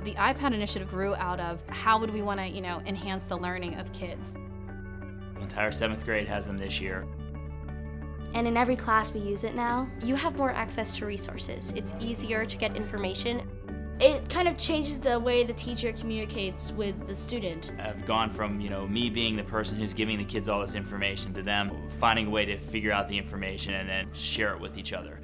The iPad initiative grew out of how would we want to, enhance the learning of kids. The entire 7th grade has them this year. And in every class we use it now. You have more access to resources. It's easier to get information. It kind of changes the way the teacher communicates with the student. I've gone from, me being the person who's giving the kids all this information to them finding a way to figure out the information and then share it with each other.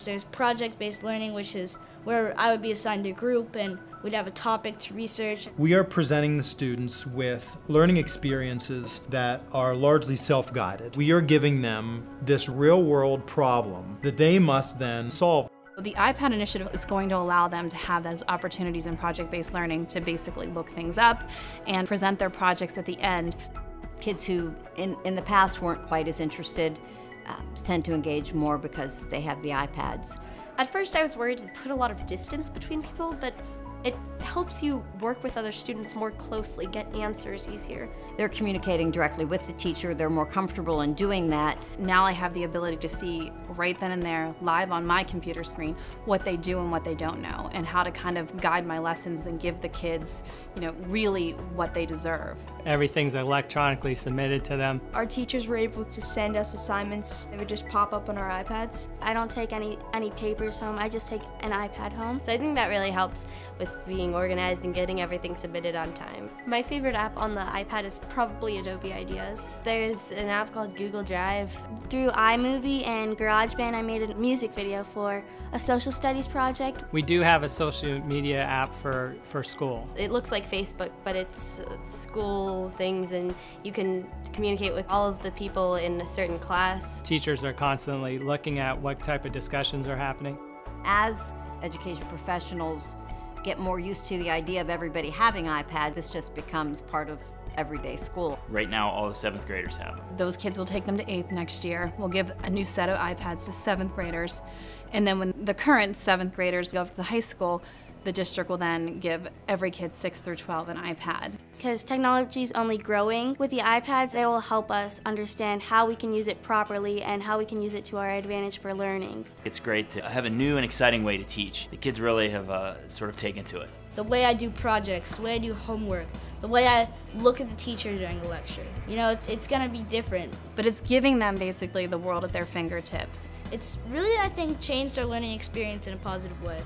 There's project-based learning, which is where I would be assigned a group and we'd have a topic to research. We are presenting the students with learning experiences that are largely self-guided. We are giving them this real-world problem that they must then solve. The iPad initiative is going to allow them to have those opportunities in project-based learning to basically look things up and present their projects at the end. Kids who in the past weren't quite as interested tend to engage more because they have the iPads. At first I was worried it put a lot of distance between people, but it helps you work with other students more closely, get answers easier. They're communicating directly with the teacher. They're more comfortable in doing that. Now I have the ability to see right then and there, live on my computer screen, what they do and what they don't know, and how to kind of guide my lessons and give the kids, really what they deserve. Everything's electronically submitted to them. Our teachers were able to send us assignments. They would just pop up on our iPads. I don't take any papers home, I just take an iPad home. So I think that really helps with being organized and getting everything submitted on time. My favorite app on the iPad is probably Adobe Ideas. There's an app called Google Drive. Through iMovie and GarageBand, I made a music video for a social studies project. We do have a social media app for school. It looks like Facebook, but it's school things, and you can communicate with all of the people in a certain class. Teachers are constantly looking at what type of discussions are happening. As education professionals get more used to the idea of everybody having iPads, this just becomes part of everyday school. Right now, all the 7th graders have them. Those kids will take them to 8th next year. We'll give a new set of iPads to 7th graders. And then when the current 7th graders go up to the high school, the district will then give every kid 6 through 12 an iPad. Because technology is only growing. With the iPads, it will help us understand how we can use it properly and how we can use it to our advantage for learning. It's great to have a new and exciting way to teach. The kids really have sort of taken to it. The way I do projects, the way I do homework, the way I look at the teacher during a lecture. It's gonna be different. But it's giving them basically the world at their fingertips. It's really, I think, changed our learning experience in a positive way.